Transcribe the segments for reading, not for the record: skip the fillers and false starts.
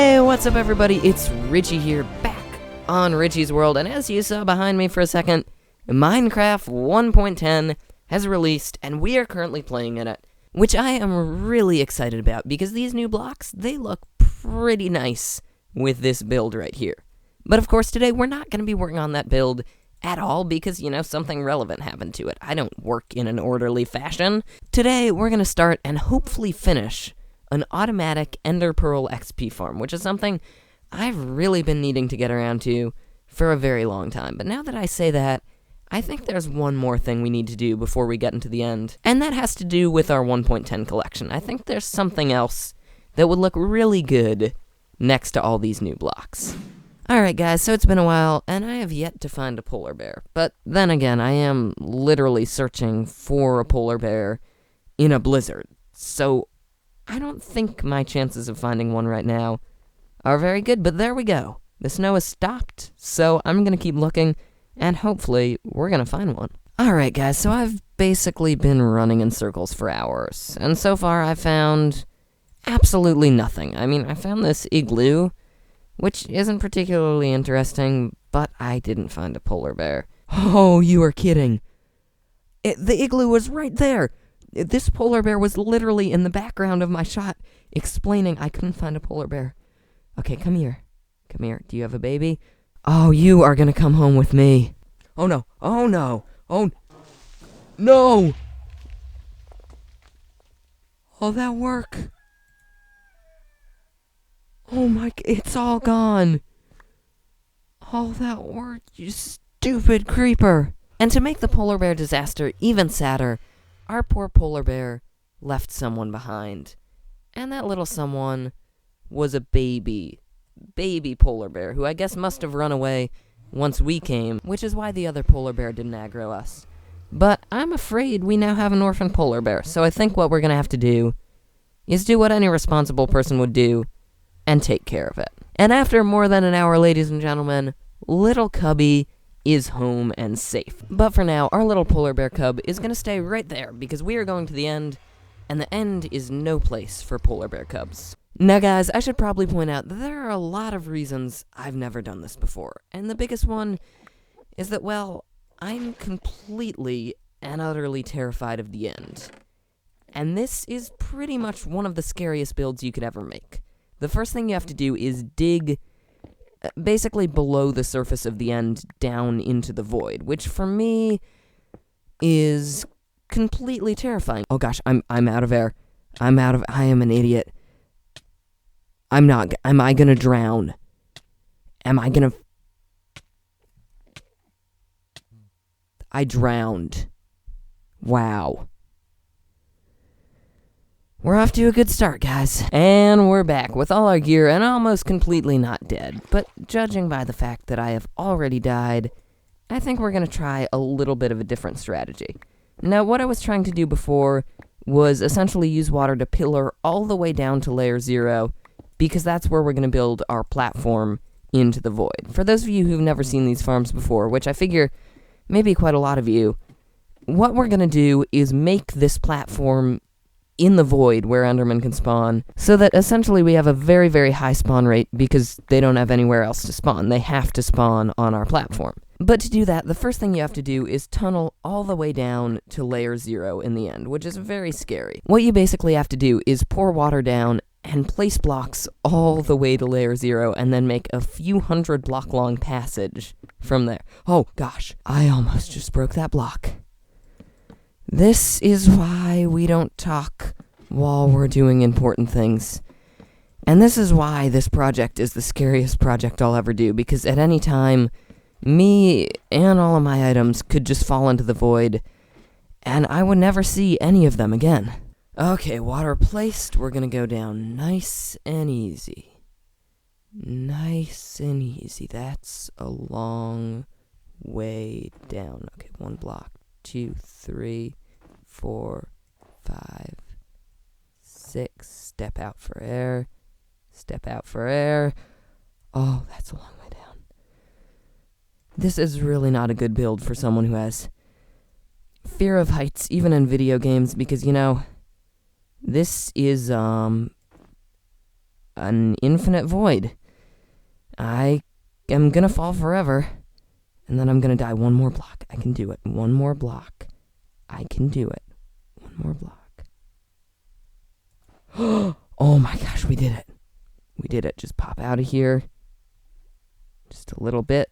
Hey, what's up everybody? It's Richy here, back on Richy's World, and as you saw behind me for a second, Minecraft 1.10 has released, and we are currently playing in it, which I am really excited about, because these new blocks, they look pretty nice with this build right here. But of course, today we're not going to be working on that build at all, because, you know, something relevant happened to it. I don't work in an orderly fashion. Today, we're going to start and hopefully finish an automatic Ender Pearl XP farm, which is something I've really been needing to get around to for a very long time. But now that I say that, I think there's one more thing we need to do before we get into the end, and that has to do with our 1.10 collection. I think there's something else that would look really good next to all these new blocks. Alright guys, so it's been a while, and I have yet to find a polar bear. But then again, I am literally searching for a polar bear in a blizzard, so I don't think my chances of finding one right now are very good, but there we go. The snow has stopped, so I'm gonna keep looking, and hopefully we're gonna find one. Alright guys, so I've basically been running in circles for hours, and so far I've found absolutely nothing. I mean, I found this igloo, which isn't particularly interesting, but I didn't find a polar bear. Oh, you are kidding. The igloo was right there. This polar bear was literally in the background of my shot, explaining I couldn't find a polar bear. Okay, come here. Come here. Do you have a baby? Oh, you are gonna come home with me. Oh no. Oh no. Oh no. Oh, that work. Oh my, it's all gone. All that work, you stupid creeper. And to make the polar bear disaster even sadder, our poor polar bear left someone behind. And that little someone was a baby polar bear, who I guess must have run away once we came, which is why the other polar bear didn't aggro us. But I'm afraid we now have an orphan polar bear, so I think what we're gonna have to do is do what any responsible person would do, and take care of it. And after more than an hour, ladies and gentlemen, little Cubby is home and safe. But for now, our little polar bear cub is gonna stay right there, because we are going to the end, and the end is no place for polar bear cubs. Now guys, I should probably point out that there are a lot of reasons I've never done this before, and the biggest one is that, well, I'm completely and utterly terrified of the end. And this is pretty much one of the scariest builds you could ever make. The first thing you have to do is dig basically below the surface of the end down into the void, which for me is completely terrifying. Oh gosh, I'm out of air. I am an idiot. Am I gonna drown? I drowned. Wow. We're off to a good start, guys. And we're back with all our gear and almost completely not dead. But judging by the fact that I have already died, I think we're going to try a little bit of a different strategy. Now, what I was trying to do before was essentially use water to pillar all the way down to layer 0, because that's where we're going to build our platform into the void. For those of you who've never seen these farms before, which I figure maybe quite a lot of you, what we're going to do is make this platform in the void where Endermen can spawn, so that essentially we have a very, very high spawn rate because they don't have anywhere else to spawn. They have to spawn on our platform. But to do that, the first thing you have to do is tunnel all the way down to layer 0 in the end, which is very scary. What you basically have to do is pour water down and place blocks all the way to layer 0, and then make a few hundred block long passage from there. Oh gosh, I almost just broke that block. This is why we don't talk while we're doing important things. And this is why this project is the scariest project I'll ever do, because at any time, me and all of my items could just fall into the void, and I would never see any of them again. Okay, water placed. We're gonna go down nice and easy. Nice and easy. That's a long way down. Okay, 1 block, 2, 3, 4, 5, 6. Step out for air. Step out for air. Oh, that's a long way down. This is really not a good build for someone who has fear of heights, even in video games, because, you know, this is, an infinite void. I am gonna fall forever, and then I'm gonna die. One more block. I can do it. One more block. I can do it. One more block. Oh my gosh, we did it. We did it. Just pop out of here. Just a little bit.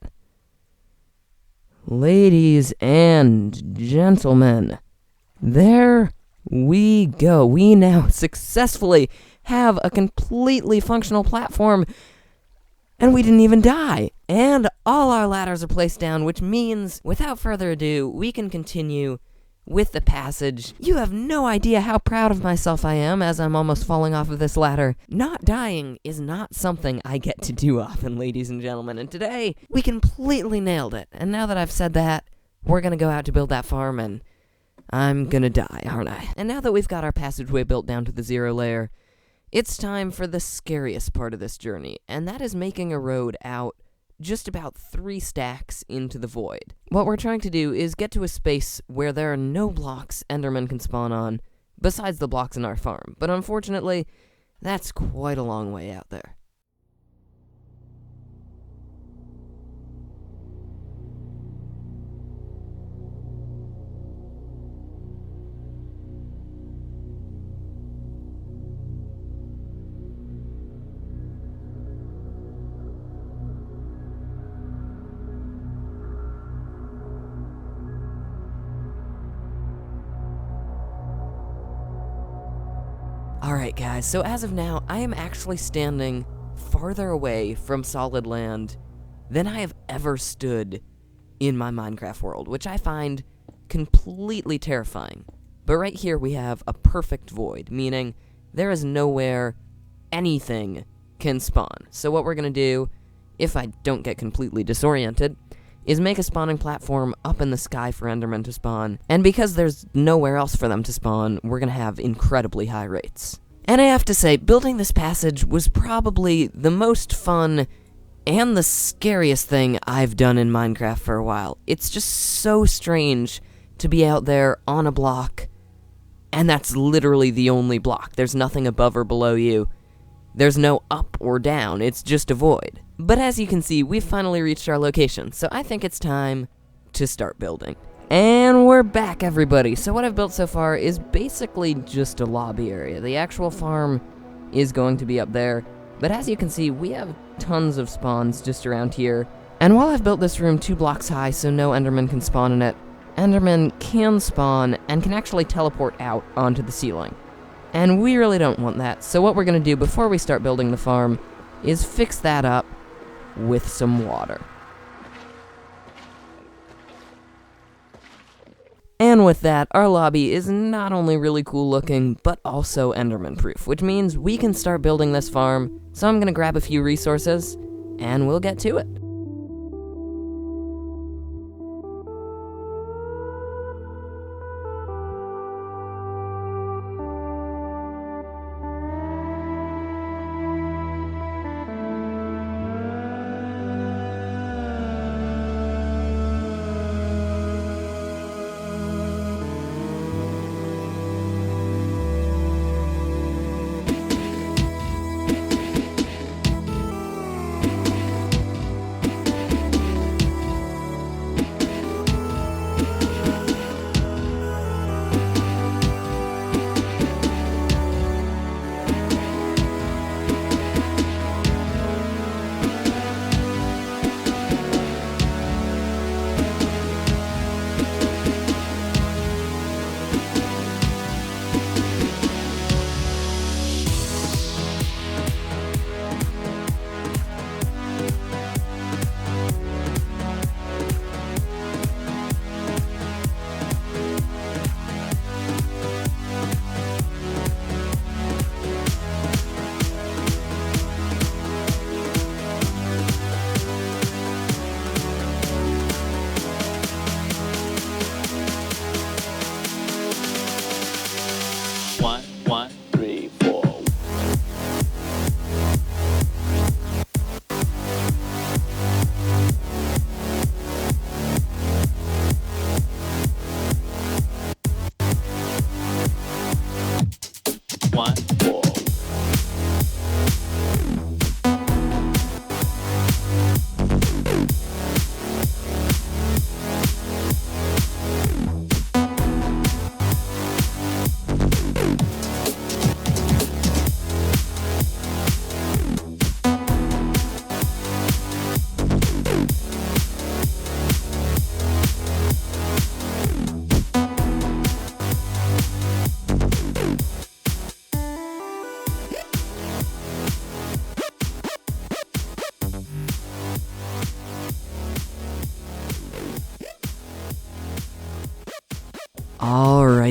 Ladies and gentlemen, there we go. We now successfully have a completely functional platform, and we didn't even die. And all our ladders are placed down, which means, without further ado, we can continue with the passage. You have no idea how proud of myself I am as I'm almost falling off of this ladder. Not dying is not something I get to do often, ladies and gentlemen, and today we completely nailed it. And now that I've said that, we're gonna go out to build that farm, and I'm gonna die, aren't I? And now that we've got our passageway built down to the 0 layer, it's time for the scariest part of this journey, and that is making a road out just about 3 stacks into the void. What we're trying to do is get to a space where there are no blocks Endermen can spawn on, besides the blocks in our farm. But unfortunately, that's quite a long way out there. Alright guys, so as of now, I am actually standing farther away from solid land than I have ever stood in my Minecraft world, which I find completely terrifying. But right here we have a perfect void, meaning there is nowhere anything can spawn. So what we're going to do, if I don't get completely disoriented, is make a spawning platform up in the sky for Endermen to spawn, and because there's nowhere else for them to spawn, we're gonna have incredibly high rates. And I have to say, building this passage was probably the most fun and the scariest thing I've done in Minecraft for a while. It's just so strange to be out there on a block, and that's literally the only block. There's nothing above or below you. There's no up or down, it's just a void. But as you can see, we've finally reached our location, so I think it's time to start building. And we're back, everybody. So what I've built so far is basically just a lobby area. The actual farm is going to be up there, but as you can see, we have tons of spawns just around here. And while I've built this room 2 blocks high so no Enderman can spawn in it, Enderman can spawn and can actually teleport out onto the ceiling. And we really don't want that, so what we're going to do before we start building the farm is fix that up with some water. And with that, our lobby is not only really cool looking, but also Enderman proof, which means we can start building this farm. So I'm going to grab a few resources, and we'll get to it.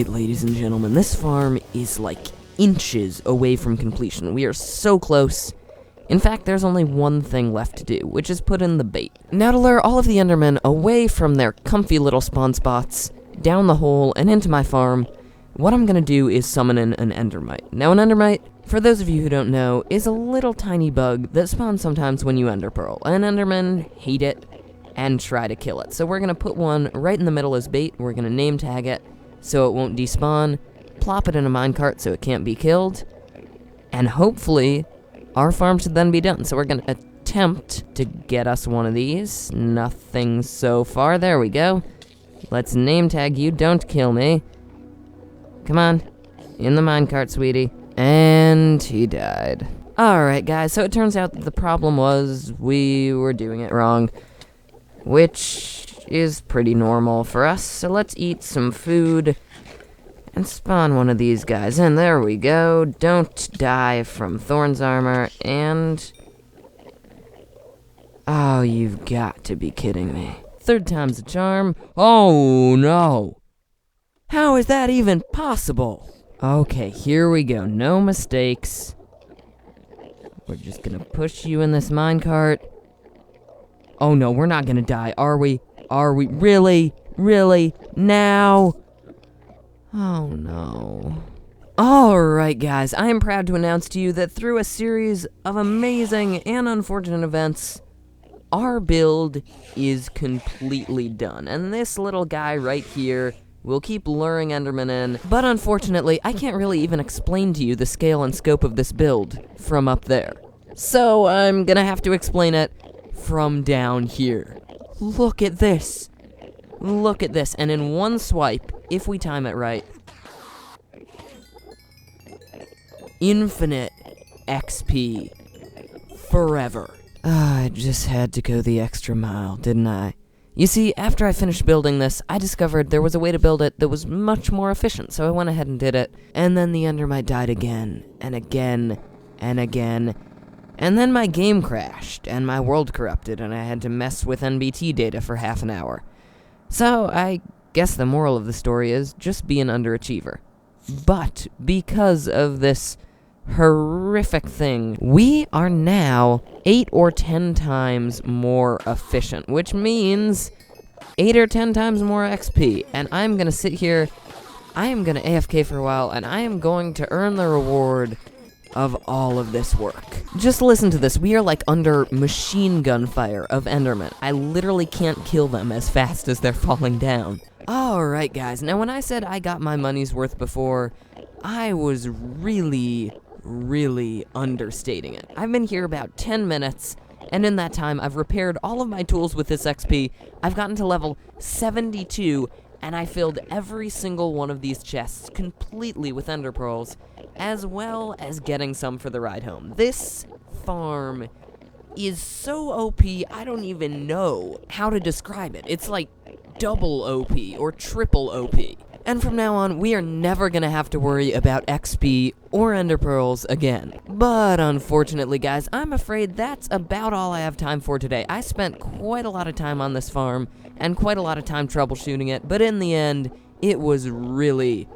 Alright, ladies and gentlemen, this farm is like inches away from completion. We are so close. In fact, there's only one thing left to do, which is put in the bait. Now to lure all of the Endermen away from their comfy little spawn spots, down the hole, and into my farm, what I'm gonna do is summon in an Endermite. Now an Endermite, for those of you who don't know, is a little tiny bug that spawns sometimes when you Ender Pearl. And Endermen hate it and try to kill it. So we're gonna put one right in the middle as bait, we're gonna name tag it so it won't despawn, plop it in a minecart so it can't be killed, and hopefully our farm should then be done. So we're gonna attempt to get us one of these. Nothing so far. There we go. Let's name tag you. Don't kill me. Come on. In the minecart, sweetie. And he died. Alright, guys. So it turns out that the problem was we were doing it wrong, which is pretty normal for us. So let's eat some food and spawn one of these guys. And there we go. Don't die from Thorn's armor. And oh, you've got to be kidding me. Third time's a charm. Oh, no. How is that even possible? Okay, here we go. No mistakes. We're just gonna push you in this minecart. Oh, no, we're not gonna die, are we? Are we? Really? Really? Now? Oh, no. Alright, guys, I am proud to announce to you that through a series of amazing and unfortunate events, our build is completely done. And this little guy right here will keep luring Endermen in, but unfortunately, I can't really even explain to you the scale and scope of this build from up there. So I'm gonna have to explain it from down here. Look at this. Look at this. And in one swipe, if we time it right, infinite XP forever. I just had to go the extra mile, didn't I? You see, after I finished building this, I discovered there was a way to build it that was much more efficient, so I went ahead and did it. And then the Endermite died again, and again, and again. And then my game crashed, and my world corrupted, and I had to mess with NBT data for half an hour. So, I guess the moral of the story is, just be an underachiever. But, because of this horrific thing, we are now 8 or 10 times more efficient, which means 8 or 10 times more XP. And I'm gonna sit here, I am gonna AFK for a while, and I am going to earn the reward of all of this work. Just listen to this. We are like under machine gun fire of Endermen. I literally can't kill them as fast as they're falling down. Alright, guys. Now, when I said I got my money's worth before, I was really understating it. I've been here about 10 minutes, and in that time, I've repaired all of my tools with this XP. I've gotten to level 72, and I filled every single one of these chests completely with ender pearls, as well as getting some for the ride home. This farm is so OP, I don't even know how to describe it. It's like double OP or triple OP. And from now on, we are never gonna have to worry about XP or ender pearls again. But unfortunately, guys, I'm afraid that's about all I have time for today. I spent quite a lot of time on this farm and quite a lot of time troubleshooting it, but in the end, it was really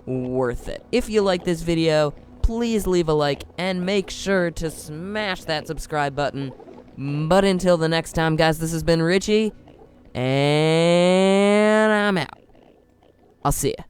worth it. If you like this video, please leave a like and make sure to smash that subscribe button. But until the next time, guys, this has been Richy, and I'm out. I'll see ya.